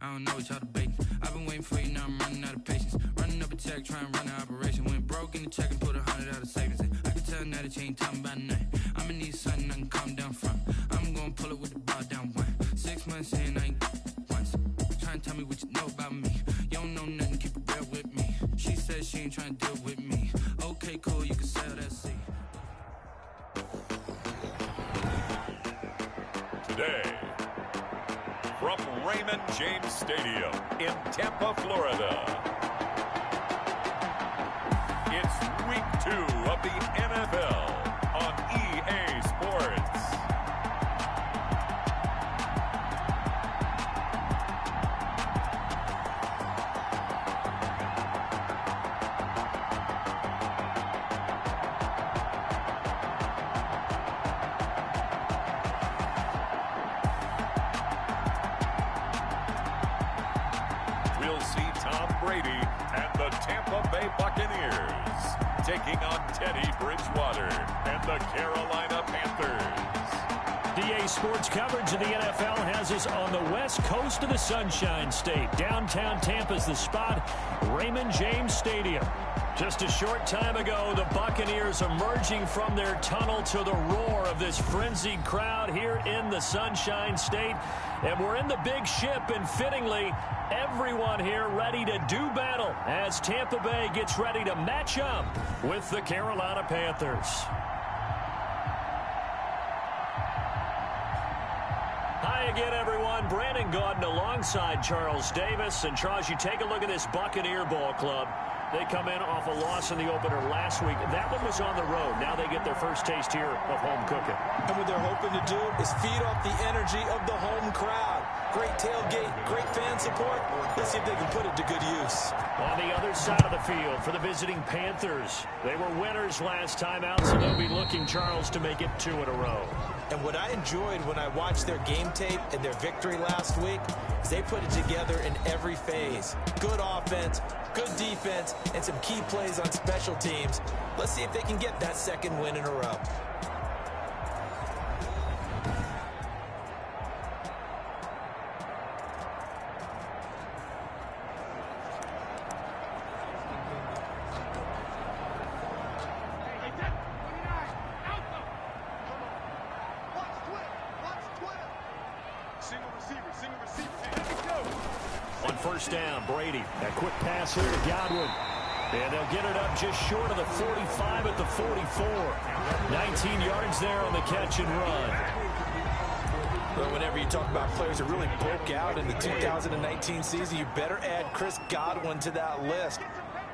I don't know what y'all debating. I've been waiting for you, now I'm running out of patience. Running up a check, trying to run an operation. Went broke in the check and put 100 out of savings in. I can tell now that you ain't talking about nothing. I'ma need something I can calm down from. I'm gonna pull it with the bar down one. 6 months in, I ain't once. Trying to tell me what you know about me. You don't know nothing, keep it real with me. She said she ain't trying to deal with me. Okay, cool, you can sell that seat. Today, from Raymond James Stadium in Tampa, Florida, it's Week 2 of the NFL on EA Sports. We'll see Tom Brady and the Tampa Bay Buccaneers taking on Teddy Bridgewater and the Carolina Panthers. EA Sports coverage of the NFL has us on the west coast of the Sunshine State. Downtown Tampa's the spot, Raymond James Stadium. Just a short time ago, the Buccaneers emerging from their tunnel to the roar of this frenzied crowd here in the Sunshine State. And we're in the big ship, and fittingly, everyone here ready to do battle as Tampa Bay gets ready to match up with the Carolina Panthers. Hi again, everyone. Brandon Gaudin alongside Charles Davis. And Charles, you take a look at this Buccaneer ball club. They come in off a loss in the opener last week. That one was on the road. Now they get their first taste here of home cooking. And what they're hoping to do is feed off the energy of the home crowd. Great tailgate, great fan support. Let's see if they can put it to good use. On the other side of the field for the visiting Panthers. They were winners last time out, so they'll be looking, Charles, to make it 2 in a row. And what I enjoyed when I watched their game tape and their victory last week is they put it together in every phase. Good offense, good defense, and some key plays on special teams. Let's see if they can get that second win in a row. On first down, Brady. That quick pass here to Godwin. And they'll get it up just short of the 45 at the 44. 19 yards there on the catch and run. Well, whenever you talk about players that really broke out in the 2019 season, you better add Chris Godwin to that list.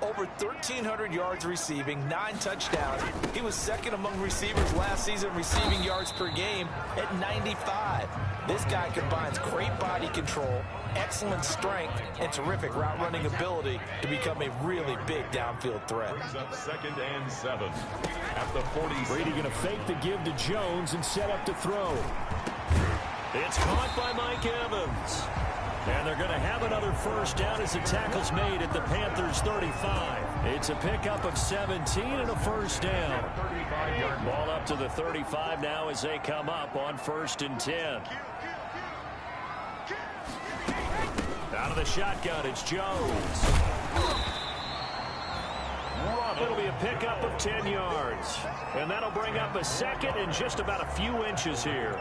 Over 1,300 yards receiving, 9 touchdowns. He was second among receivers last season receiving yards per game at 95. This guy combines great body control, excellent strength, and terrific route running ability to become a really big downfield threat. Second and 7 at the 40. Brady going to fake the give to Jones and set up to throw. It's caught by Mike Evans. And they're going to have another first down as the tackle's made at the Panthers 35. It's a pickup of 17 and a first down. Ball up to the 35 now as they come up on 1st and 10. Out of the shotgun, it's Jones. It'll be a pickup of 10 yards. And that'll bring up a second and just about a few inches here.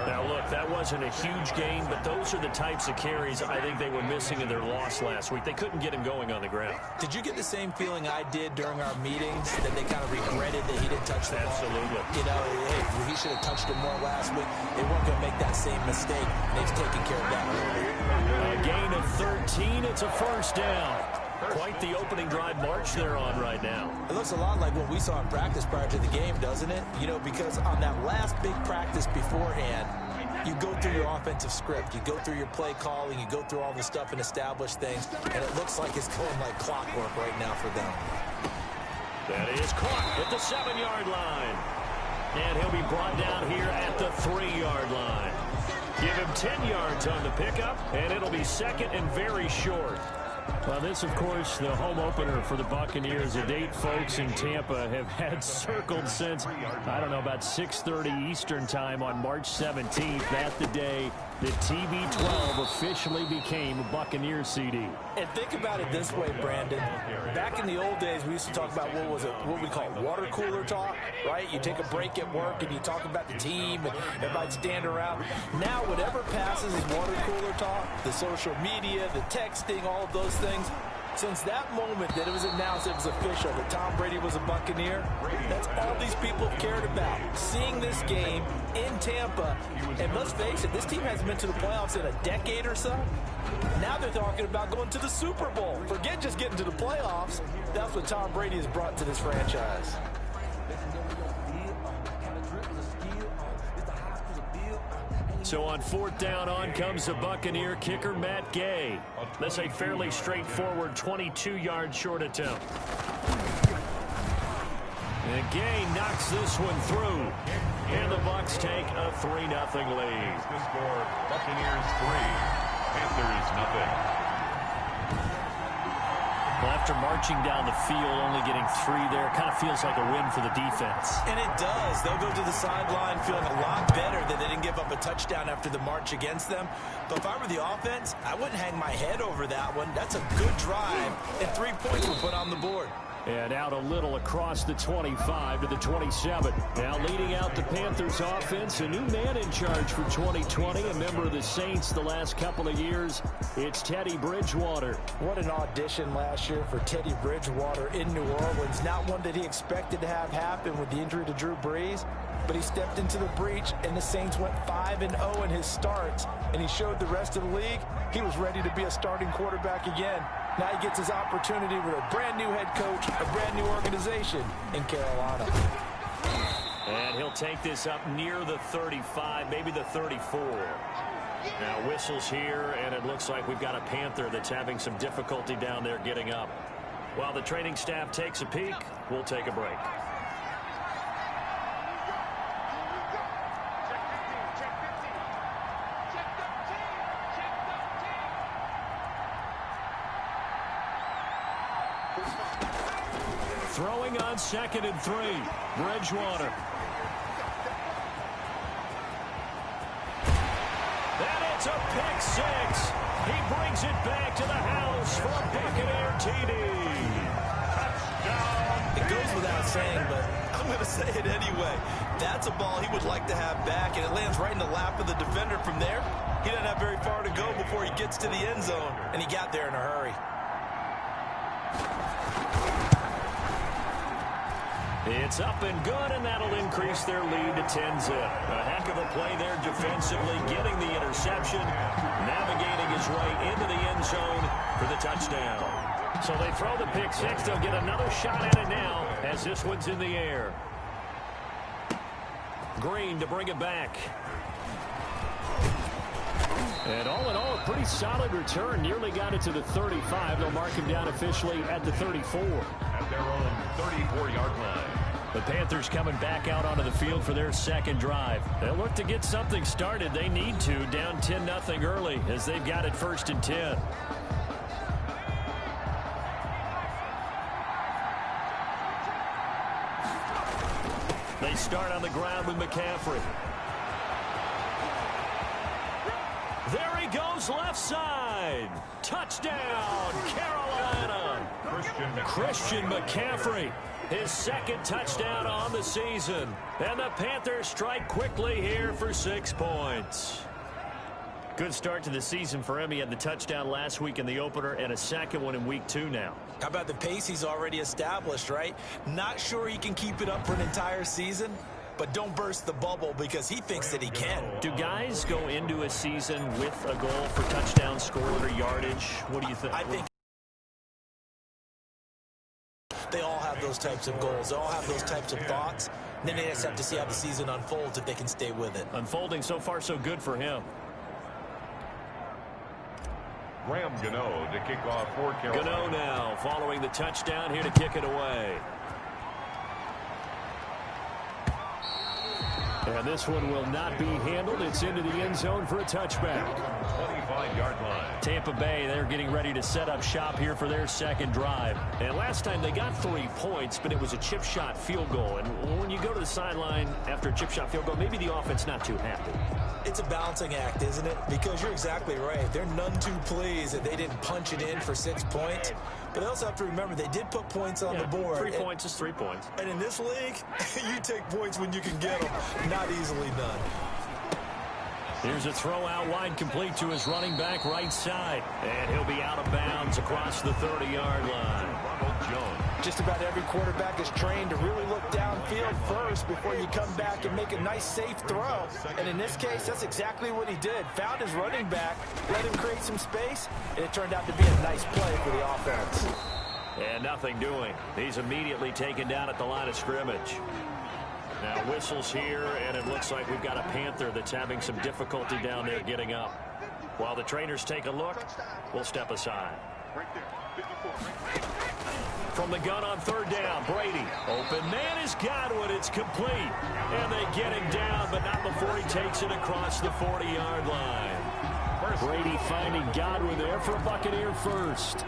Now, look, that wasn't a huge gain, but those are the types of carries I think they were missing in their loss last week. They couldn't get him going on the ground. Did you get the same feeling I did during our meetings, that they kind of regretted that he didn't touch the ball? Absolutely. You know, hey, he should have touched it more last week. They weren't going to make that same mistake, and they've taken care of that earlier. A gain of 13. It's a first down. Quite the opening drive march they're on right now. It looks a lot like what we saw in practice prior to the game, doesn't it? You know, because on that last big practice beforehand, you go through your offensive script, you go through your play calling, you go through all the stuff and establish things, and it looks like it's going like clockwork right now for them. That is caught at the 7-yard line. And he'll be brought down here at the 3-yard line. Give him 10 yards on the pickup, and it'll be second and very short. Well, this, of course, the home opener for the Buccaneers. A date folks in Tampa have had circled since, I don't know, about 6:30 Eastern time on March 17th. That's the day that TB12 officially became a Buccaneers CD. And think about it this way, Brandon. Back in the old days, we used to talk about what we call water cooler talk, right? You take a break at work and you talk about the team and everybody'd stand around. Now, whatever passes is water cooler talk, the social media, the texting, all of those things. Since that moment that it was announced it was official that Tom Brady was a Buccaneer, that's all these people have cared about. Seeing this game in Tampa, and let's face it, this team hasn't been to the playoffs in a decade or so. Now they're talking about going to the Super Bowl. Forget just getting to the playoffs. That's what Tom Brady has brought to this franchise. So on 4th down, on comes the Buccaneer kicker, Matt Gay. That's a fairly straightforward 22-yard short attempt. And Gay knocks this one through. And the Bucs take a 3-0 lead. The score, Buccaneers 3, Panthers 0. Well, after marching down the field, only getting 3 there, kind of feels like a win for the defense. And it does. They'll go to the sideline feeling a lot better that they didn't give up a touchdown after the march against them. But if I were the offense, I wouldn't hang my head over that one. That's a good drive, and 3 points were put on the board. And out a little across the 25 to the 27. Now leading out the Panthers offense, a new man in charge for 2020, a member of the Saints the last couple of years. It's Teddy Bridgewater. What an audition last year for Teddy Bridgewater in New Orleans. Not one that he expected to have happen with the injury to Drew Brees, but he stepped into the breach, and the Saints went 5-0 in his starts, and he showed the rest of the league he was ready to be a starting quarterback again. Now he gets his opportunity with a brand new head coach, a brand new organization in Carolina. And he'll take this up near the 35, maybe the 34. Now whistles here, and it looks like we've got a Panther that's having some difficulty down there getting up. While the training staff takes a peek, we'll take a break. Throwing on 2nd and 3, Bridgewater. And it's a pick 6. He brings it back to the house for a Buccaneer TD. It goes without saying, but I'm going to say it anyway. That's a ball he would like to have back, and it lands right in the lap of the defender. From there, he doesn't have very far to go before he gets to the end zone, and he got there in a hurry. It's up and good, and that'll increase their lead to 10-zip. A heck of a play there defensively, getting the interception, navigating his way into the end zone for the touchdown. So they throw the pick 6. They'll get another shot at it now as this one's in the air. Green to bring it back. And all in all, a pretty solid return. Nearly got it to the 35. They'll mark him down officially at the 34. At their own 34-yard line. The Panthers coming back out onto the field for their second drive. They'll look to get something started. They need to, down 10-0 early as they've got it 1st and 10. They start on the ground with McCaffrey. There he goes, left side. Touchdown, Carolina. Christian McCaffrey, his 2nd touchdown on the season. And the Panthers strike quickly here for 6 points. Good start to the season for him. He had the touchdown last week in the opener and a 2nd one in week 2 now. How about the pace he's already established, right? Not sure he can keep it up for an entire season, but don't burst the bubble because he thinks that he can. Do guys go into a season with a goal for touchdown scored or yardage? What do you think? I think they all have those types of goals. They all have those types of thoughts. And then they just have to see how the season unfolds if they can stay with it. Unfolding so far so good for him. Graham Gano to kick off for Carolina. Gano now following the touchdown here to kick it away. And this one will not be handled. It's into the end zone for a touchback. 25 5-yard line. Tampa Bay, they're getting ready to set up shop here for their second drive. And last time they got 3 points, but it was a chip shot field goal. And when you go to the sideline after a chip shot field goal, maybe the offense not too happy. It's a balancing act, isn't it? Because you're exactly right. They're none too pleased that they didn't punch it in for 6 points. But they also have to remember they did put points on the board. 3 points is 3 points. And in this league, you take points when you can get them. Not easily done. Here's a throw out wide, complete to his running back right side. And he'll be out of bounds across the 30-yard line. Just about every quarterback is trained to really look downfield first before you come back and make a nice, safe throw. And in this case, that's exactly what he did. Found his running back, let him create some space, and it turned out to be a nice play for the offense. And nothing doing. He's immediately taken down at the line of scrimmage. Now whistles here, and it looks like we've got a Panther that's having some difficulty down there getting up. While the trainers take a look, we'll step aside. From the gun on 3rd down, Brady. Open man is Godwin. It's complete. And they get him down, but not before he takes it across the 40-yard line. Brady finding Godwin there for a Buccaneer first.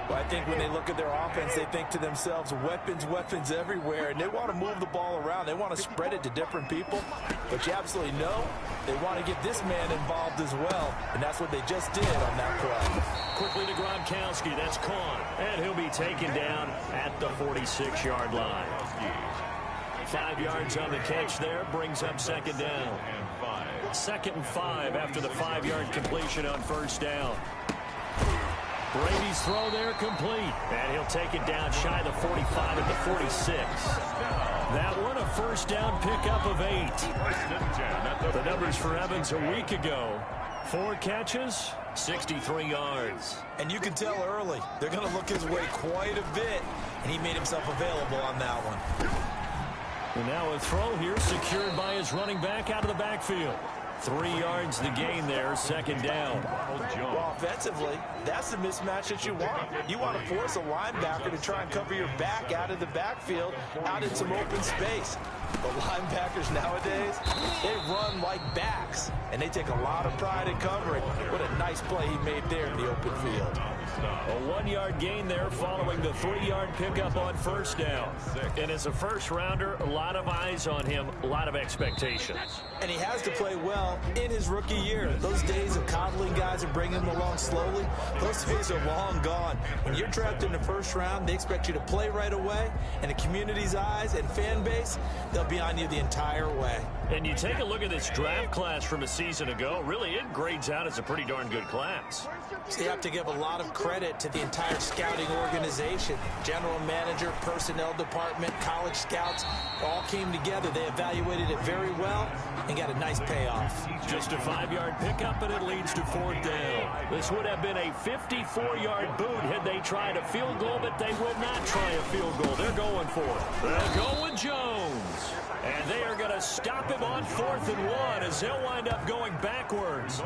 Well, I think when they look at their offense, they think to themselves, weapons, weapons everywhere, and they want to move the ball around. They want to spread it to different people, but you absolutely know they want to get this man involved as well, and that's what they just did on that play. Quickly to Gronkowski, that's caught, and he'll be taken down at the 46-yard line. 5 yards on the catch there, brings up 2nd down. 2nd and 5 after the 5-yard completion on 1st down. Brady's throw there complete. And he'll take it down shy of the 45 at the 46. That one a 1st down pickup of 8. The numbers for Evans a week ago. 4 catches, 63 yards. And you can tell early they're going to look his way quite a bit. And he made himself available on that one. And now a throw here secured by his running back out of the backfield. 3 yards the gain there, 2nd down. Well, offensively, that's the mismatch that you want. You want to force a linebacker to try and cover your back out of the backfield, out in some open space. The linebackers nowadays, they run like backs, and they take a lot of pride in covering. What a nice play he made there in the open field. A 1-yard gain there following the 3-yard pickup on 1st down. And as a first-rounder, a lot of eyes on him, a lot of expectations. And he has to play well in his rookie year. Those days of coddling guys and bringing them along slowly, those days are long gone. When you're drafted in the 1st round, they expect you to play right away. And the community's eyes and fan base, they'll be on you the entire way. And you take a look at this draft class from a season ago, really it grades out as a pretty darn good class. So you have to give a lot of credit to the entire scouting organization. General manager, personnel department, college scouts, all came together. They evaluated it very well and got a nice payoff. Just a 5-yard pickup, and it leads to 4th down. This would have been a 54-yard boot had they tried a field goal, but they will not try a field goal. They're going for it. They'll go with Jones. And they are going to stop him on 4th and 1 as they'll wind up going backwards.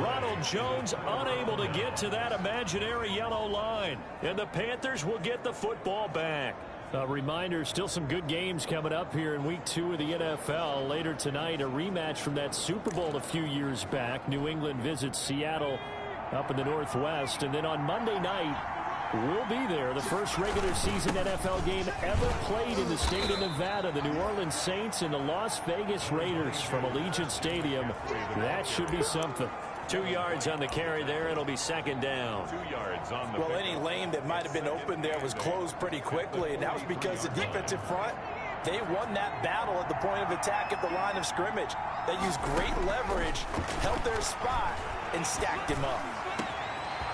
Ronald Jones unable to get to that imaginary yellow line. And the Panthers will get the football back. A reminder, still some good games coming up here in Week 2 of the NFL. Later tonight, a rematch from that Super Bowl a few years back. New England visits Seattle up in the Northwest. And then on Monday night, we'll be there. The first regular season NFL game ever played in the state of Nevada. The New Orleans Saints and the Las Vegas Raiders from Allegiant Stadium. That should be something. 2 yards on the carry there. It'll be 2nd down. 2 yards on the Well, any lane that might have been open there was closed pretty quickly, and that was because the defensive front, they won that battle at the point of attack at the line of scrimmage. They used great leverage, held their spot, and stacked him up.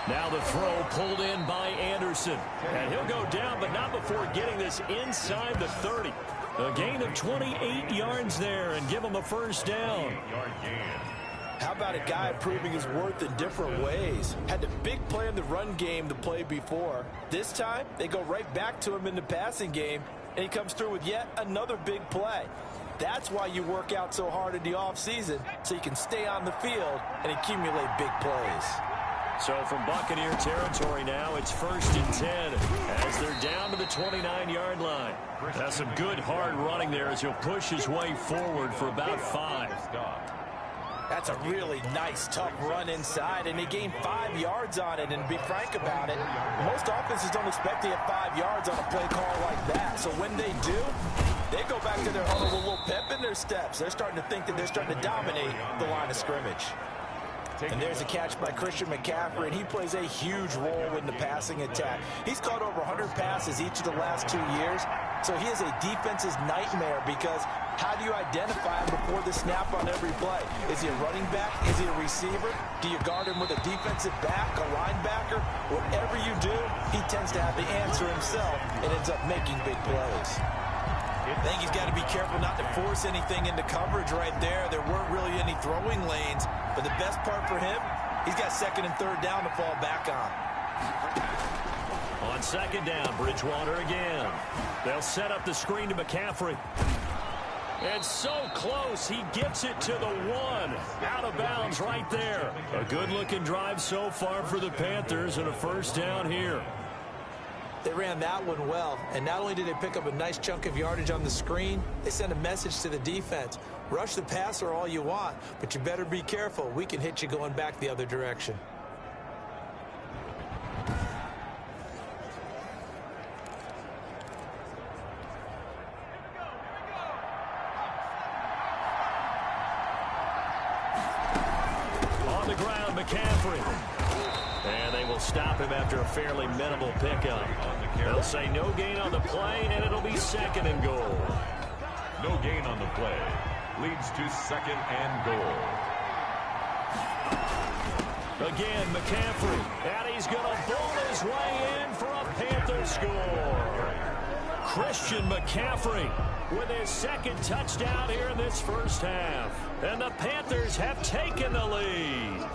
Now the throw pulled in by Anderson. And he'll go down, but not before getting this inside the 30. A gain of 28 yards there and give him a 1st down. 8-yard gain. How about a guy proving his worth in different ways? Had the big play in the run game the play before. This time, they go right back to him in the passing game, and he comes through with yet another big play. That's why you work out so hard in the offseason, so you can stay on the field and accumulate big plays. So from Buccaneer territory now, it's 1st and 10 as they're down to the 29-yard line. That's some good hard running there as he'll push his way forward for about 5. That's a really nice, tough run inside, and he gained 5 yards on it. And to be frank about it, most offenses don't expect to get 5 yards on a play call like that. So when they do, they go back to their huddle with a little pep in their steps. They're starting to think that they're starting to dominate the line of scrimmage. And there's a catch by Christian McCaffrey, and he plays a huge role in the passing attack. He's caught over 100 passes each of the last 2 years, so he is a defense's nightmare because how do you identify him before the snap on every play? Is he a running back? Is he a receiver? Do you guard him with a defensive back, a linebacker? Whatever you do, he tends to have the answer himself and ends up making big plays. I think he's got to be careful not to force anything into coverage right there. There weren't really any throwing lanes, but the best part for him, he's got 2nd and 3rd down to fall back on. On 2nd down, Bridgewater again. They'll set up the screen to McCaffrey. And so close, he gets it to the 1. Out of bounds right there. A good-looking drive so far for the Panthers and a 1st down here. They ran that one well, and not only did they pick up a nice chunk of yardage on the screen, they sent a message to the defense. Rush the passer all you want, but you better be careful. We can hit you going back the other direction. On the ground, McCaffrey. And they will stop him after a fairly minimal pickup. They'll say no gain on the play, and it'll be 2nd and goal. No gain on the play. Leads to 2nd and goal. Again, McCaffrey. And he's going to bowl his way in for a Panther score. Christian McCaffrey with his 2nd touchdown here in this 1st half. And the Panthers have taken the lead.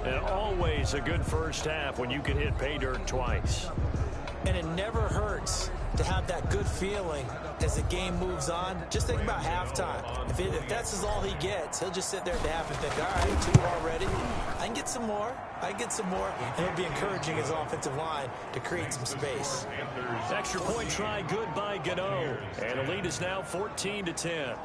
And always a good 1st half when you can hit pay dirt twice. And it never hurts to have that good feeling as the game moves on. Just think about halftime. If that's all he gets, he'll just sit there at the half and think, all right, 2 already. I can get some more. I can get some more. And he'll be encouraging his offensive line to create some space. Extra point try good by Gano. And the lead is now 14-10.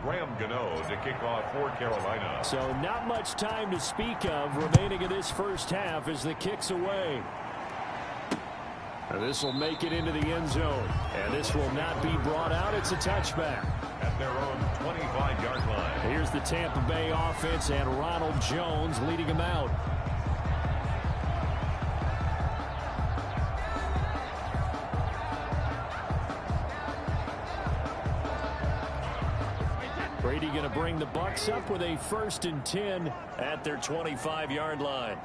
Graham Gano to kick off for Carolina. So not much time to speak of remaining in this 1st half as the kick's away. And this will make it into the end zone. And this will not be brought out. It's a touchback. At their own 25-yard line. Here's the Tampa Bay offense and Ronald Jones leading them out. Brady going to bring the Bucs up with a 1st and 10 at their 25-yard line.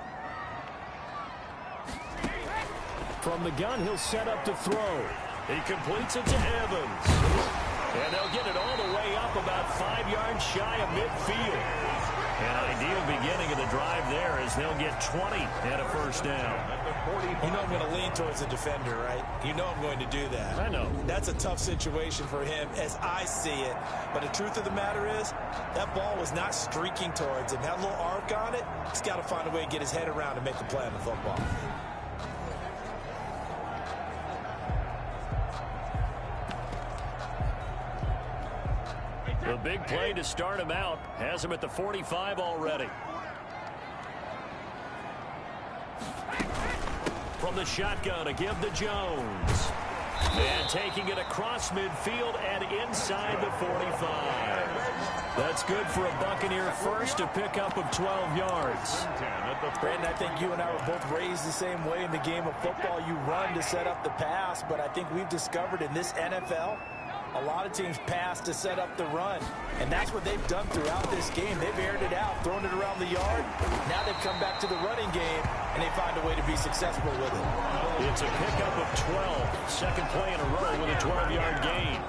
From the gun, he'll set up to throw. He completes it to Evans. And they'll get it all the way up about 5 yards shy of midfield. An ideal beginning of the drive there as they'll get 20 and a 1st down. You know I'm going to lean towards the defender, right? You know I'm going to do that. I know. That's a tough situation for him as I see it. But the truth of the matter is, that ball was not streaking towards him. That little arc on it, he's got to find a way to get his head around and make a play on the football. The big play to start him out has him at the 45 already. From the shotgun, a give to Jones. And taking it across midfield and inside the 45. That's good for a Buccaneer first, a pickup of 12 yards. Brandon, I think you and I were both raised the same way in the game of football. You run to set up the pass, but I think we've discovered in this NFL, a lot of teams pass to set up the run, and that's what they've done throughout this game. They've aired it out, thrown it around the yard. Now they've come back to the running game, and they find a way to be successful with it. It's a pickup of 12. Second play in a row with a 12-yard gain.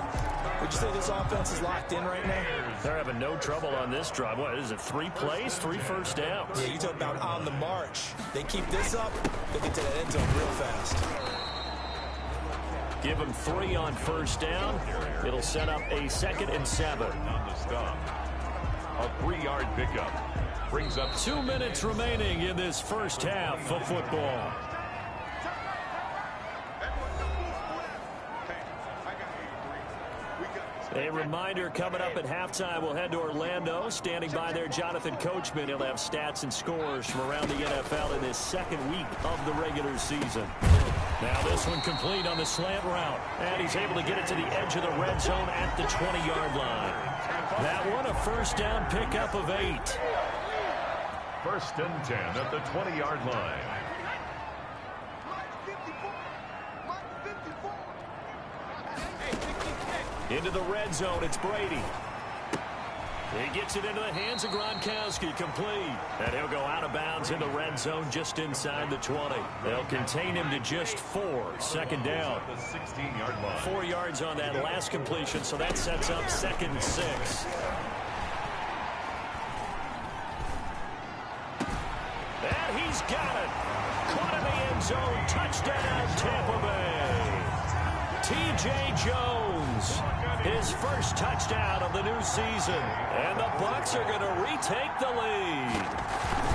Would you say this offense is locked in right now? They're having no trouble on this drive. What is it, 3 plays, 3 first downs? Yeah, you talk about on the march. They keep this up, they get to that end zone real fast. Give them 3 on first down. It'll set up a 2nd and 7. On the stop. A 3-yard pickup. brings up 2 minutes remaining in this first half of football. A reminder, coming up at halftime, we'll head to Orlando. Standing by there, Jonathan Coachman. He'll have stats and scores from around the NFL in this second week of the regular season. Now this one complete on the slant route. And he's able to get it to the edge of the red zone at the 20-yard line. That one, a first down pickup of 8. First and 10 at the 20-yard line. Into the red zone, it's Brady. He gets it into the hands of Gronkowski, complete. And he'll go out of bounds in the red zone just inside the 20. They'll contain him to just 4. Second down. The 16-yard line. 4 yards on that last completion, so that sets up 2nd and 6. And he's got it. Caught in the end zone. Touchdown, Tampa Bay. T.J. Jones, his first touchdown of the new season. And the Bucs are going to retake the lead.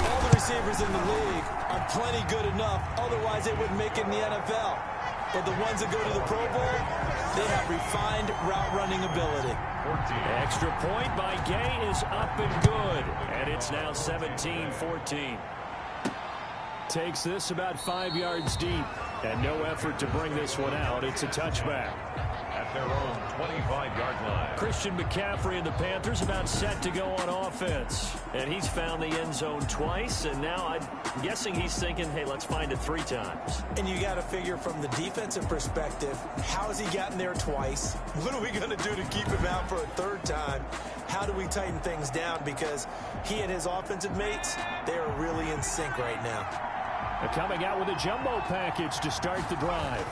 All the receivers in the league are plenty good enough. Otherwise, they wouldn't make it in the NFL. But the ones that go to the Pro Bowl, they have refined route running ability. Extra point by Gay is up and good. And it's now 17-14. Takes this about 5 yards deep. And no effort to bring this one out. It's a touchback. At their own 25-yard line. Christian McCaffrey and the Panthers about set to go on offense. And he's found the end zone twice. And now I'm guessing he's thinking, hey, let's find it 3 times. And you got to figure from the defensive perspective, how has he gotten there twice? What are we going to do to keep him out for a 3rd time? How do we tighten things down? Because he and his offensive mates, they are really in sync right now. They're coming out with a jumbo package to start the drive.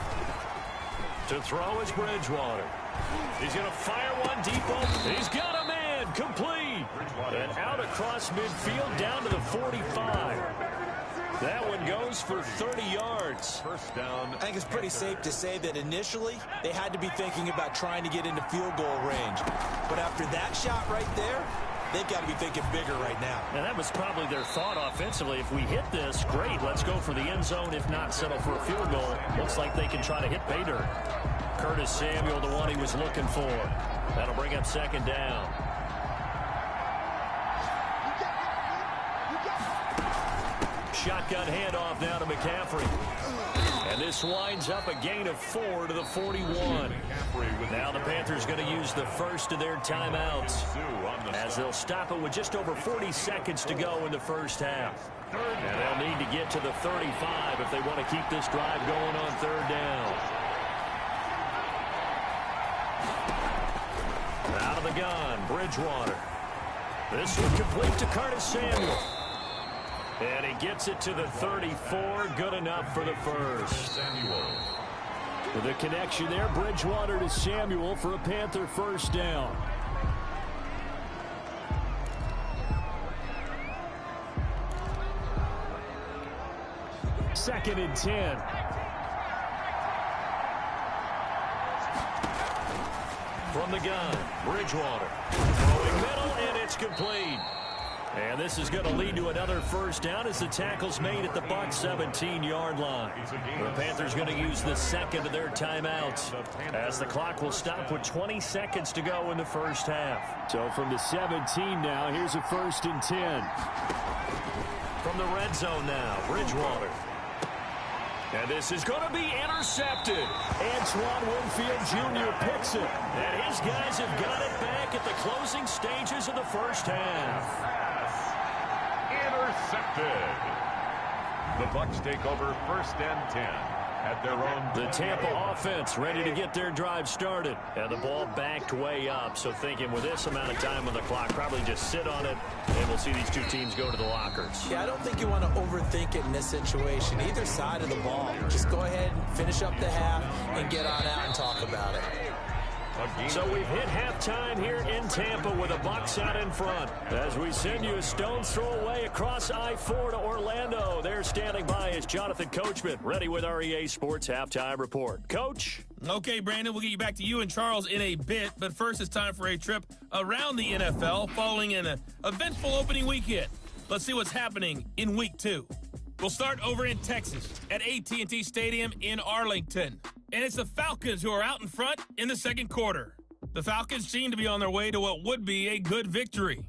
To throw is Bridgewater. He's going to fire one deep open. He's got a man, complete. And out across midfield down to the 45. That one goes for 30 yards. First down. I think it's pretty safe to say that initially they had to be thinking about trying to get into field goal range. But after that shot right there, they've got to be thinking bigger right now. And that was probably their thought offensively. If we hit this, great. Let's go for the end zone. If not, settle for a field goal. Looks like they can try to hit pay dirt. Curtis Samuel, the one he was looking for. That'll bring up 2nd down. Shotgun handoff now to McCaffrey. And this winds up a gain of 4 to the 41. Now the Panthers going to use the first of their timeouts as they'll stop it with just over 40 seconds to go in the first half. And they'll need to get to the 35 if they want to keep this drive going on 3rd down. Out of the gun, Bridgewater. This one complete to Curtis Samuel. And he gets it to the 34. Good enough for the first. With a connection there, Bridgewater to Samuel for a Panther first down. Second and 10. From the gun, Bridgewater. Throwing middle, and it's complete. And this is going to lead to another first down as the tackle's made at the Bucs 17-yard line. The Panthers going to use the second of their timeouts as the clock will stop with 20 seconds to go in the first half. So from the 17 now, here's a 1st and 10. From the red zone now, Bridgewater. And this is going to be intercepted. Antoine Winfield Jr. picks it. And his guys have got it back at the closing stages of the first half. Intercepted. The Bucs take over 1st and 10 at their own. The Tampa offense ready to get their drive started. And the ball backed way up. So thinking with this amount of time on the clock, probably just sit on it. And we'll see these two teams go to the lockers. Yeah, I don't think you want to overthink it in this situation. Either side of the ball. Just go ahead and finish up the half and get on out and talk about it. So we've hit halftime here in Tampa with the Bucs out in front. As we send you a stone's throw away across I-4 to Orlando. There standing by is Jonathan Coachman, ready with our EA Sports Halftime Report. Coach? Okay, Brandon, we'll get you back to you and Charles in a bit. But first, it's time for a trip around the NFL following an eventful opening weekend. Let's see what's happening in Week 2. We'll start over in Texas at AT&T Stadium in Arlington. And it's the Falcons who are out in front in the second quarter. The Falcons seem to be on their way to what would be a good victory.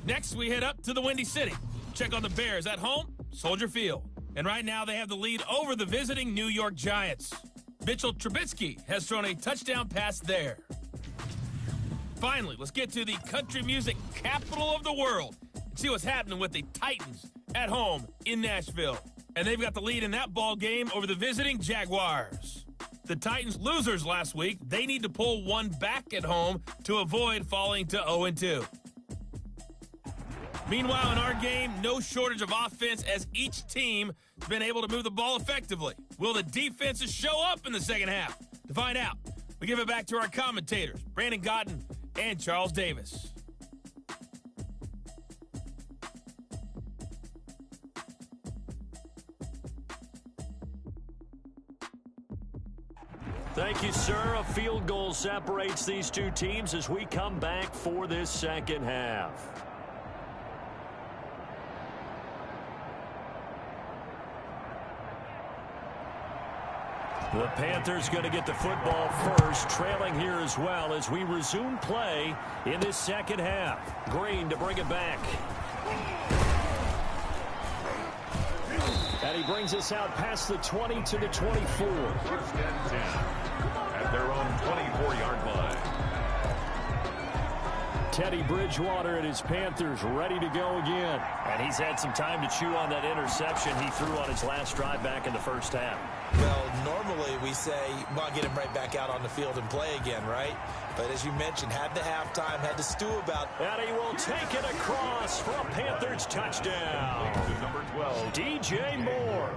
Next, we head up to the Windy City. Check on the Bears at home, Soldier Field. And right now, they have the lead over the visiting New York Giants. Mitchell Trubisky has thrown a touchdown pass there. Finally, let's get to the country music capital of the world and see what's happening with the Titans at home in Nashville. And they've got the lead in that ball game over the visiting Jaguars. The Titans losers last week, they need to pull one back at home to avoid falling to 0-2. Meanwhile, in our game, no shortage of offense as each team has been able to move the ball effectively. Will the defenses show up in the second half? To find out, we give it back to our commentators, Brandon Godden and Charles Davis. Thank you, sir. A field goal separates these two teams as we come back for this second half. The Panthers going to get the football first, trailing here as well as we resume play in this second half. Green to bring it back. And he brings us out past the 20 to the 24. First and 10 at their own 24-yard line. Teddy Bridgewater and his Panthers ready to go again. And he's had some time to chew on that interception he threw on his last drive back in the first half. Well, normally we say, well, get him right back out on the field and play again, right? But as you mentioned, had the halftime, had to stew about. And he will take it across for a Panthers touchdown. Number 12, DJ Moore,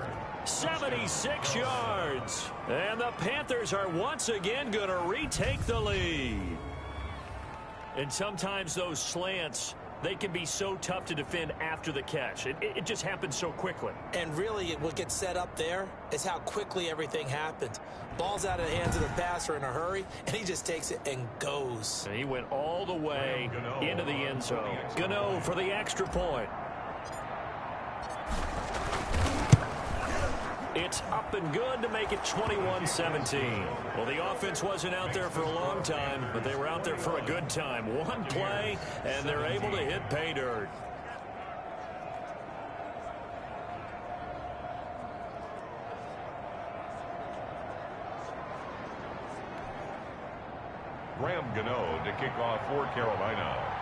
76 yards. And the Panthers are once again going to retake the lead. And sometimes those slants, they can be so tough to defend after the catch. It just happens so quickly. And really, what gets set up there is how quickly everything happens. Ball's out of the hands of the passer in a hurry, and he just takes it and goes. And he went all the way into the end zone. Gano for the extra point. It's up and good to make it 21-17. Well, the offense wasn't out there for a long time, but they were out there for a good time. One play, and they're able to hit pay dirt. Graham Gano to kick off for Carolina.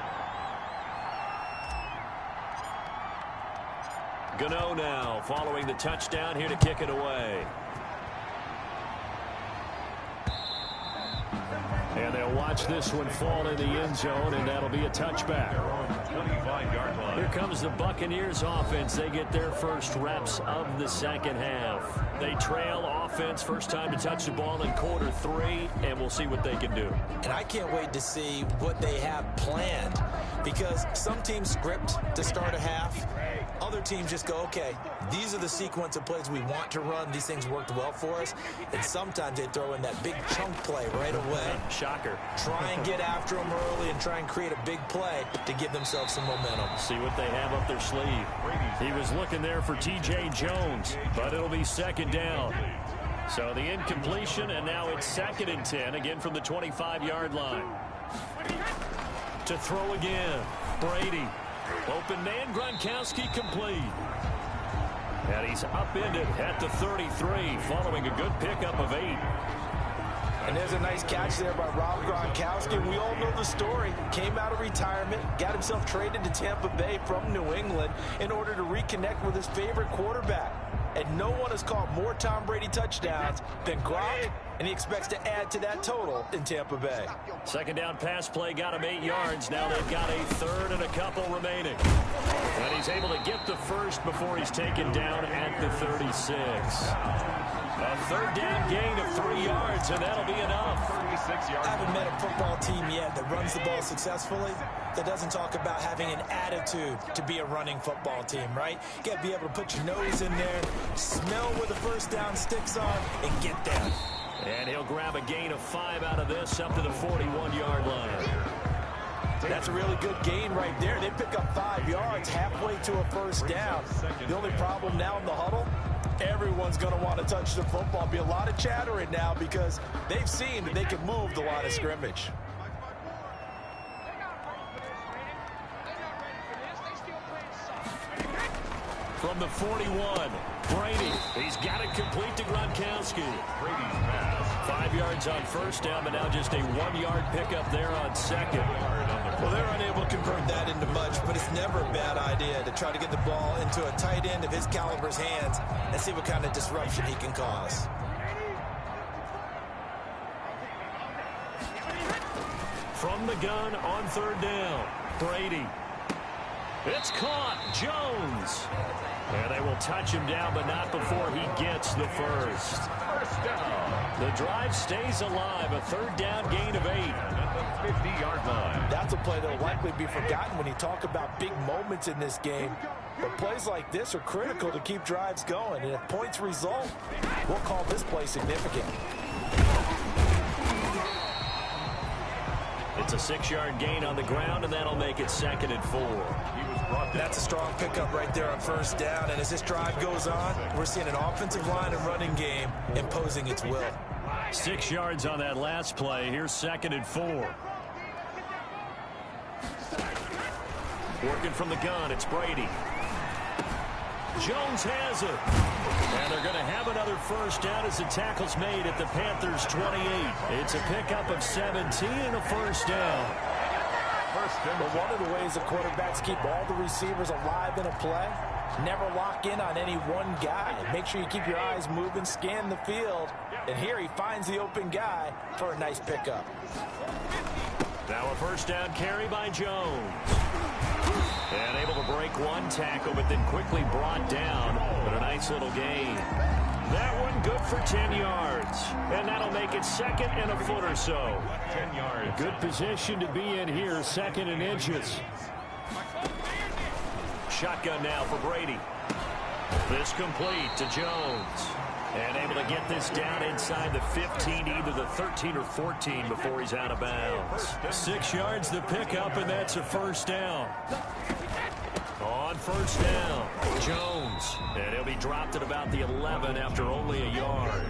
Gano now following the touchdown here to kick it away. And they'll watch this one fall in the end zone, and that'll be a touchback. 25-yard line. Here comes the Buccaneers offense. They get their first reps of the second half. They trail offense, first time to touch the ball in quarter 3, and we'll see what they can do. And I can't wait to see what they have planned, because some teams script to start a half. Other teams just go, okay, these are the sequence of plays we want to run. These things worked well for us. And sometimes they throw in that big chunk play right away. Shocker. Try and get after them early and try and create a big play to give themselves some momentum. See what they have up their sleeve. He was looking there for T.J. Jones, but it'll be second down. So the incompletion, and now it's 2nd and 10, again from the 25-yard line. To throw again, Brady. Open man, Gronkowski complete. And he's upended at the 33, following a good pickup of 8. And there's a nice catch there by Rob Gronkowski. We all know the story. Came out of retirement, got himself traded to Tampa Bay from New England in order to reconnect with his favorite quarterback. And no one has caught more Tom Brady touchdowns than Gronk, and he expects to add to that total in Tampa Bay. Second down pass play got him 8 yards. Now they've got a third and a couple remaining. And he's able to get the first before he's taken down at the 36. A third down gain of 3 yards, and that'll be enough. 36 yards. I haven't met a football team yet that runs the ball successfully that doesn't talk about having an attitude to be a running football team, right? You got to be able to put your nose in there, smell where the first down sticks are, and get there. And he'll grab a gain of 5 out of this, up to the 41-yard line. That's a really good gain right there. They pick up 5 yards halfway to a first down. The only problem now in the huddle, everyone's going to want to touch the football. Be a lot of chattering now because they've seen that they can move the line of scrimmage. From the 41, Brady. He's got it complete to Gronkowski. Brady's pass. 5 yards on first down, but now just a 1-yard pickup there on second. Well, they're unable to convert that into much, but it's never a bad idea to try to get the ball into a tight end of his caliber's hands and see what kind of disruption he can cause. From the gun on third down, Brady. It's caught. Jones. And they will touch him down, but not before he gets the first. First down. The drive stays alive. A third down gain of 8. At the 50-yard line. That's a play that will likely be forgotten when you talk about big moments in this game. But plays like this are critical to keep drives going. And if points result, we'll call this play significant. It's a 6-yard gain on the ground, and that'll make it 2nd and 4. That's a strong pickup right there on first down. And as this drive goes on, we're seeing an offensive line and running game imposing its will. 6 yards on that last play. Here's 2nd and 4. Working from the gun, it's Brady. Jones has it. And they're going to have another first down as the tackle's made at the Panthers' 28. It's a pickup of 17 and a first down. But one of the ways the quarterbacks keep all the receivers alive in a play, never lock in on any one guy. Make sure you keep your eyes moving, scan the field. And here he finds the open guy for a nice pickup. Now a first down carry by Jones. And able to break one tackle, but then quickly brought down. But a nice little gain. That one good for 10 yards. And that'll make it 2nd and a foot or so. 10 yards. Good position to be in here, 2nd and inches. Shotgun now for Brady. This complete to Jones. And able to get this down inside the 15, either the 13 or 14 before he's out of bounds. 6 yards the pickup, and that's a first down. On first down, Jones. And he'll be dropped at about the 11 after only a yard.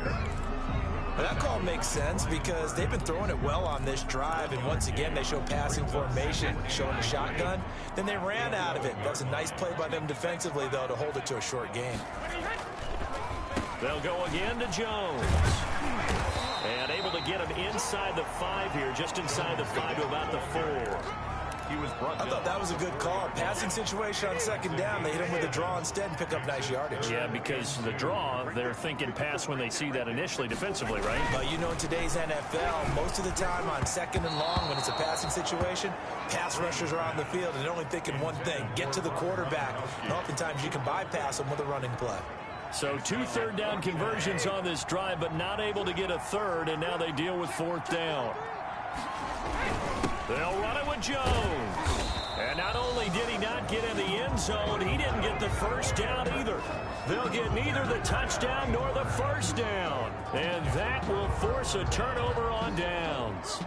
That call makes sense because they've been throwing it well on this drive, and once again they show passing formation, showing the shotgun. Then they ran out of it. That's a nice play by them defensively, though, to hold it to a short gain. They'll go again to Jones. And able to get him inside the 5 here, just inside the 5 to about the 4. I thought that was a good call. Passing situation on second down. They hit him with a draw instead and pick up nice yardage. Yeah, because the draw, they're thinking pass when they see that initially defensively, right? But you know, in today's NFL, most of the time on second and long, when it's a passing situation, pass rushers are on the field and they're only thinking one thing, get to the quarterback. And oftentimes you can bypass them with a running play. So 2 third down conversions on this drive, but not able to get a third, and now they deal with 4th down. They'll run it with Jones. And not only did he not get in the end zone, he didn't get the first down either. They'll get neither the touchdown nor the first down. And that will force a turnover on downs.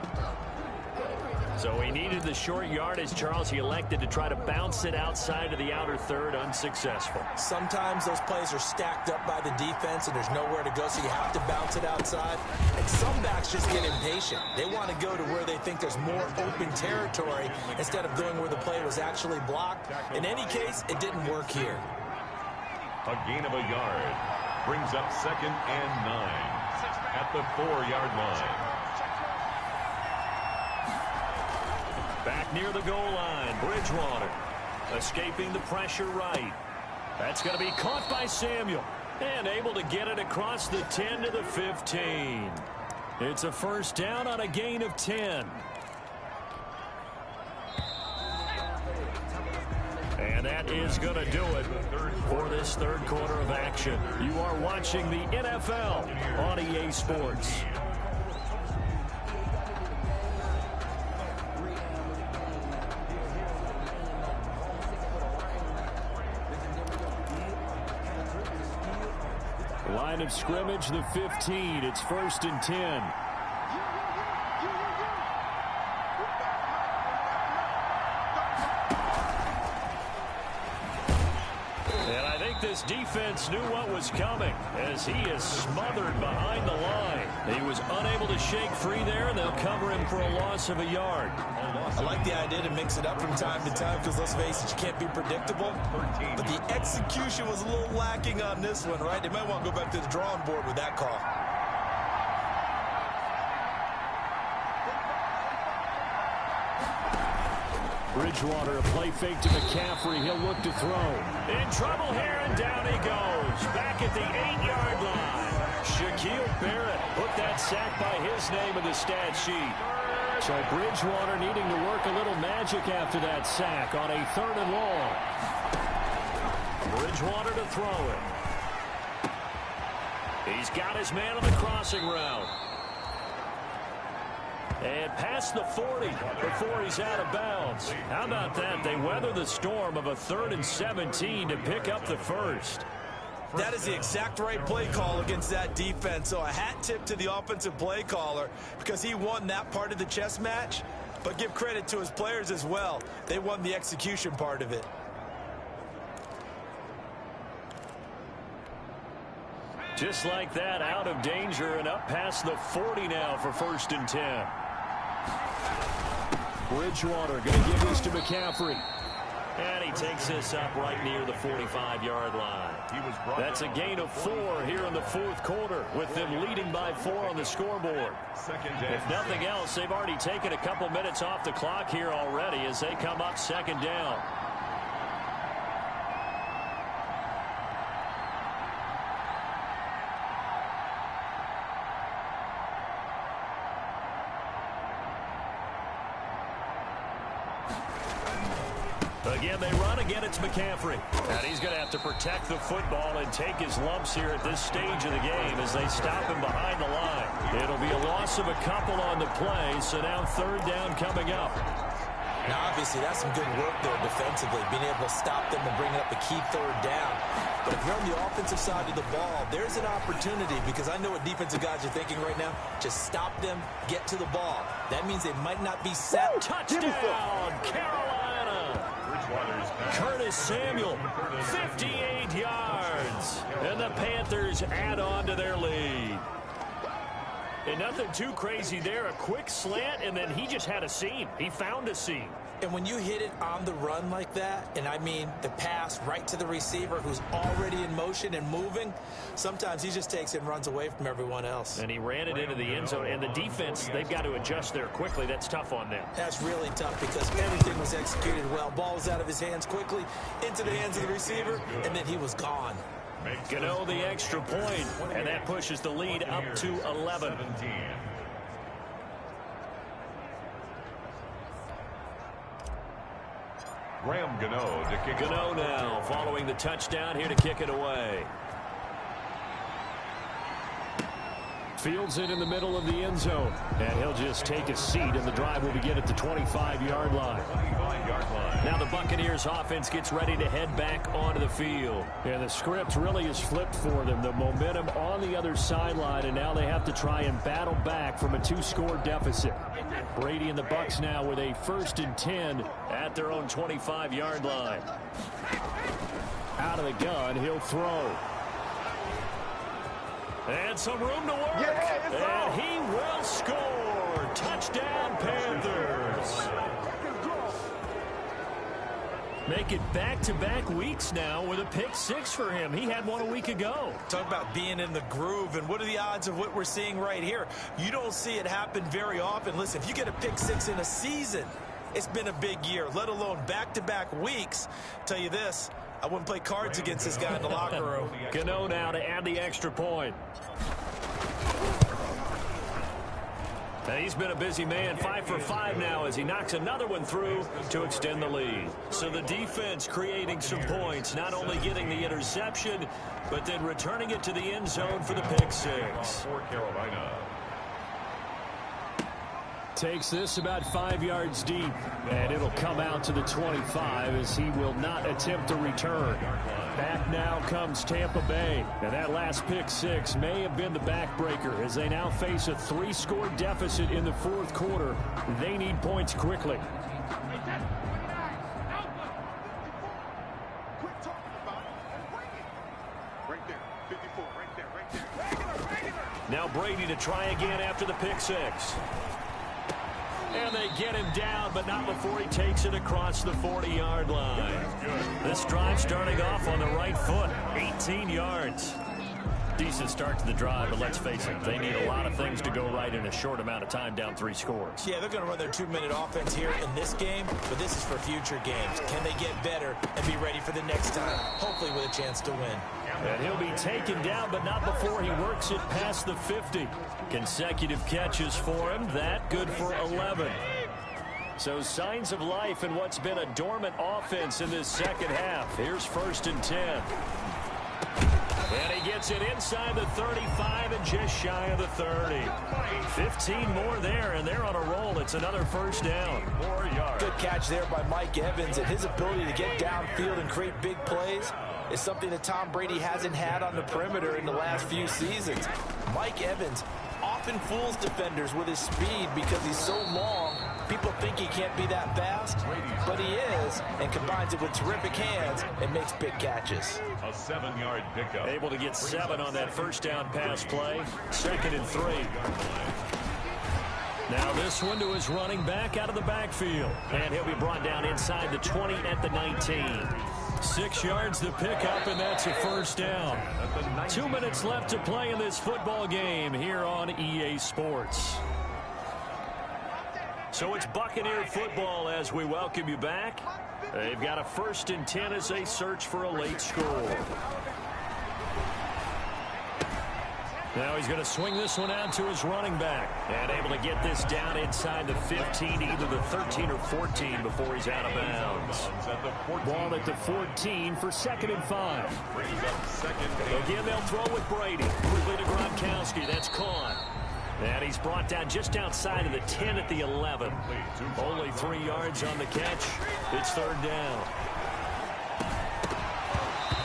So he needed the short yardage, Charles. He elected to try to bounce it outside of the outer third, unsuccessful. Sometimes those plays are stacked up by the defense and there's nowhere to go, so you have to bounce it outside. And some backs just get impatient. They want to go to where they think there's more open territory instead of going where the play was actually blocked. In any case, it didn't work here. A gain of a yard brings up 2nd and 9 at the 4-yard line. Back near the goal line, Bridgewater escaping the pressure right. That's going to be caught by Samuel and able to get it across the 10 to the 15. It's a first down on a gain of 10. And that is going to do it for this third quarter of action. You are watching the NFL on EA Sports. Line of scrimmage, the 15. It's 1st and 10. like this defense knew what was coming as he is smothered behind the line. He was unable to shake free there, and they'll cover him for a loss of a yard. I like the idea to mix it up from time to time because, let's face it, you can't be predictable. But the execution was a little lacking on this one, right? They might want to go back to the drawing board with that call. Bridgewater, a play fake to McCaffrey. He'll look to throw. In trouble here, and down he goes. Back at the 8-yard line. Shaquille Barrett put that sack by his name in the stat sheet. So Bridgewater needing to work a little magic after that sack on a 3rd and long. Bridgewater to throw it. He's got his man on the crossing route. And past the 40 before he's out of bounds. How about that? They weather the storm of a 3rd and 17 to pick up the first. That is the exact right play call against that defense. So a hat tip to the offensive play caller because he won that part of the chess match. But give credit to his players as well. They won the execution part of it. Just like that, out of danger and up past the 40 now for 1st and 10. Bridgewater going to give this to McCaffrey. And he takes this up right near the 45-yard line. That's a gain of 4 here in the 4th quarter with them leading by 4 on the scoreboard. If nothing else, they've already taken a couple minutes off the clock here already as they come up 2nd down. Again, they run. Again, it's McCaffrey. And he's going to have to protect the football and take his lumps here at this stage of the game as they stop him behind the line. It'll be a loss of a couple on the play, so now 3rd down coming up. Now, obviously, that's some good work there defensively, being able to stop them and bring up a key 3rd down. But if you're on the offensive side of the ball, there's an opportunity because I know what defensive guys are thinking right now. Just stop them, get to the ball. That means they might not be set. Touchdown, Carolina! Curtis Samuel, 58 yards. And the Panthers add on to their lead. And nothing too crazy there. A quick slant, and then he just had a seam. He found a seam. And when you hit it on the run like that, and I mean the pass right to the receiver who's already in motion and moving, sometimes he just takes it and runs away from everyone else. And he ran it into the end zone. And the defense, they've got to adjust there quickly. That's tough on them. That's really tough because everything was executed well. Ball was out of his hands quickly, into the hands of the receiver, and then he was gone. Gano the extra point, and that pushes the lead up to 11. Graham Gano to kick it. Gano now following the touchdown here to kick it away. Fields it in the middle of the end zone. And he'll just take a seat, and the drive will begin at the 25-yard line. Now the Buccaneers offense gets ready to head back onto the field. And the script really is flipped for them. The momentum on the other sideline, and now they have to try and battle back from a 2-score deficit. Brady and the Bucs now with a 1st and 10 at their own 25-yard line. Out of the gun, he'll throw. And some room to work. And he will score. Touchdown, Panthers. Make it back-to-back weeks now with a pick 6 for him. He had one a week ago. Talk about being in the groove, and what are the odds of what we're seeing right here? You don't see it happen very often. Listen, if you get a pick 6 in a season, it's been a big year, let alone back-to-back weeks. Tell you this, I wouldn't play cards against this guy in the locker room. Gano now to add the extra point. Now he's been a busy man, 5 for 5 now as he knocks another one through to extend the lead. So the defense creating some points, not only getting the interception, but then returning it to the end zone for the pick 6. For Carolina. Takes this about 5 yards deep, and it'll come out to the 25 as he will not attempt a return. Back now comes Tampa Bay, and that last pick 6 may have been the backbreaker as they now face a 3-score deficit in the 4th quarter. They need points quickly. Brady to try again after the pick six. And they get him down, but not before he takes it across the 40-yard line. This drive starting off on the right foot, 18 yards. Decent start to the drive, but let's face it, they need a lot of things to go right in a short amount of time, down 3 scores. Yeah, they're going to run their 2-minute offense here in this game, but this is for future games. Can they get better and be ready for the next time, hopefully with a chance to win? And he'll be taken down, but not before he works it past the 50. Consecutive catches for him, that good for 11. So signs of life in what's been a dormant offense in this second half. Here's 1st and 10. And he gets it inside the 35 and just shy of the 30. 15 more there, and they're on a roll. It's another first down. 4 yards. Good catch there by Mike Evans, and his ability to get downfield and create big plays is something that Tom Brady hasn't had on the perimeter in the last few seasons. Mike Evans often fools defenders with his speed because he's so long. People think he can't be that fast, but he is, and combines it with terrific hands and makes big catches. A 7-yard pickup. Able to get 7 on that first down pass play. 2nd and 3. Now this one to his running back out of the backfield. And he'll be brought down inside the 20 at the 19. 6 yards to pick up, and that's a first down. 2 minutes left to play in this football game here on EA Sports. So it's Buccaneer football as we welcome you back. They've got a 1st and 10 as they search for a late score. Now he's going to swing this one out to his running back. And able to get this down inside the 15, either the 13 or 14 before he's out of bounds. Ball at the 14 for 2nd and 5. Again, they'll throw with Brady. Quickly to Gronkowski. That's caught. And he's brought down just outside of the 10 at the 11. Only 3 yards on the catch. It's 3rd down.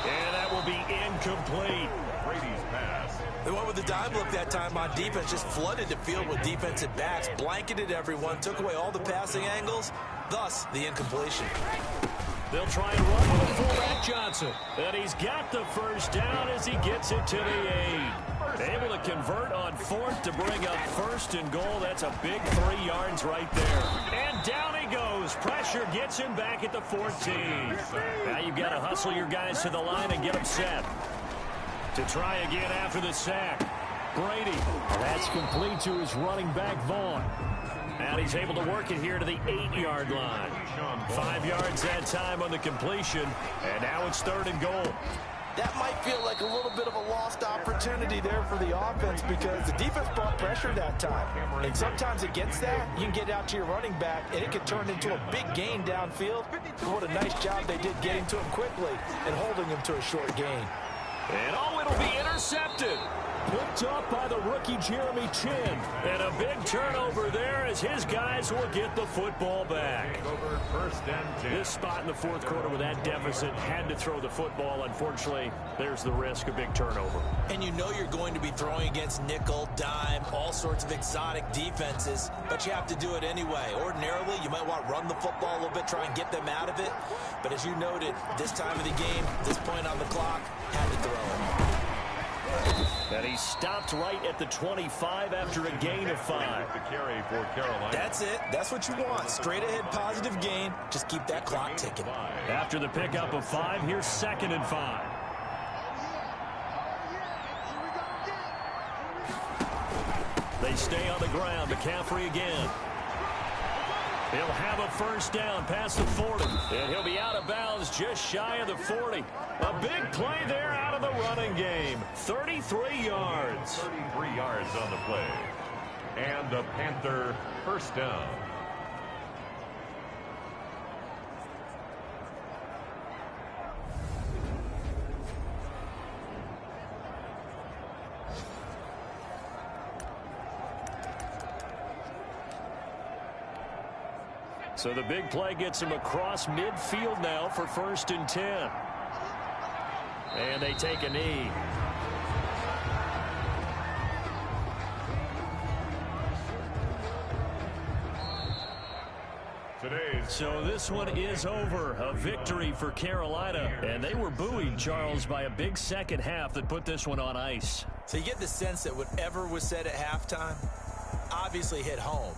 And that will be incomplete. Brady's pass. They went with the dime look that time on defense, just flooded the field with defensive backs, blanketed everyone, took away all the passing angles, thus the incompletion. They'll try and run with a fullback Johnson. And he's got the first down as he gets it to the 8. Able to convert on 4th to bring up 1st and goal. That's a big 3 yards right there. And down he goes. Pressure gets him back at the 14. Now you've got to hustle your guys to the line and get them set. To try again after the sack. Brady. That's complete to his running back, Vaughn. And he's able to work it here to the 8-yard line. 5 yards that time on the completion. And now it's 3rd and goal. That might feel like a little bit of a lost opportunity there for the offense because the defense brought pressure that time. And sometimes against that, you can get out to your running back, and it can turn into a big gain downfield. What a nice job they did getting to him quickly and holding him to a short gain. And it'll be intercepted. Picked up by the rookie Jeremy Chin. And a big turnover there as his guys will get the football back. Over 1st and 10. This spot in the 4th quarter with that deficit, had to throw the football. Unfortunately, there's the risk of big turnover. And you know you're going to be throwing against nickel, dime, all sorts of exotic defenses, but you have to do it anyway. Ordinarily, you might want to run the football a little bit, try and get them out of it. But as you noted, this time of the game, this point on the clock, had to throw it. And he stopped right at the 25 after a gain of 5. The carry for Carolina. That's it. That's what you want. Straight ahead positive gain. Just keep that clock ticking. After the pickup of 5, here's 2nd and 5. They stay on the ground. McCaffrey again. He'll have a first down past the 40. And he'll be out of bounds just shy of the 40. A big play there out of the running game. 33 yards. 33 yards on the play. And the Panther first down. So the big play gets him across midfield now for 1st and 10. And they take a knee. So this one is over. A victory for Carolina. And they were buoyed, Charles, by a big second half that put this one on ice. So you get the sense that whatever was said at halftime obviously hit home.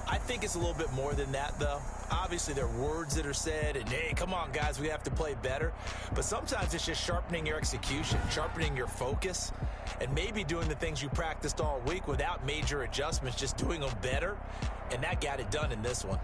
I think it's a little bit more than that, though. Obviously, there are words that are said, and, hey, come on, guys, we have to play better. But sometimes it's just sharpening your execution, sharpening your focus, and maybe doing the things you practiced all week without major adjustments, just doing them better, and that got it done in this one.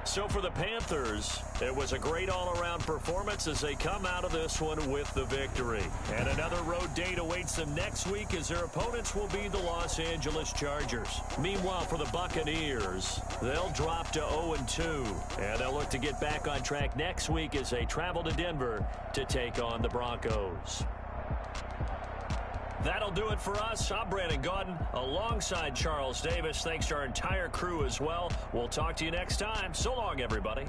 So for the Panthers, it was a great all-around performance as they come out of this one with the victory. And another road date awaits them next week as their opponents will be the Los Angeles Chargers. Meanwhile, for the Buccaneers, they'll drop to 0-2. And they'll look to get back on track next week as they travel to Denver to take on the Broncos. That'll do it for us. I'm Brandon Gaudin alongside Charles Davis. Thanks to our entire crew as well. We'll talk to you next time. So long, everybody.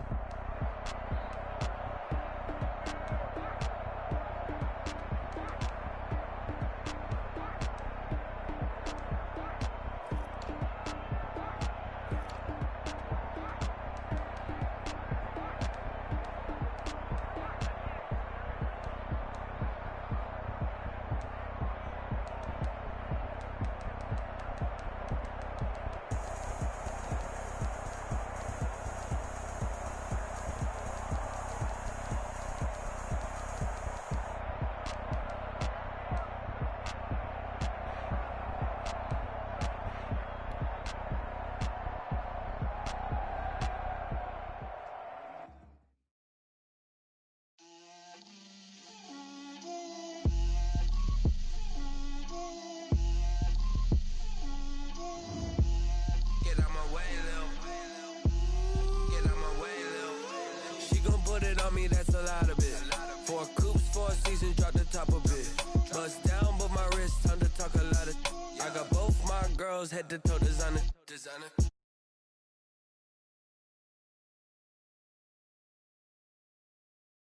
That's a lot of it. 4 coops, 4 seasons, drop the top of it. Bust down, but my wrist, time to talk a lot of. I got both my girls head to toe designer.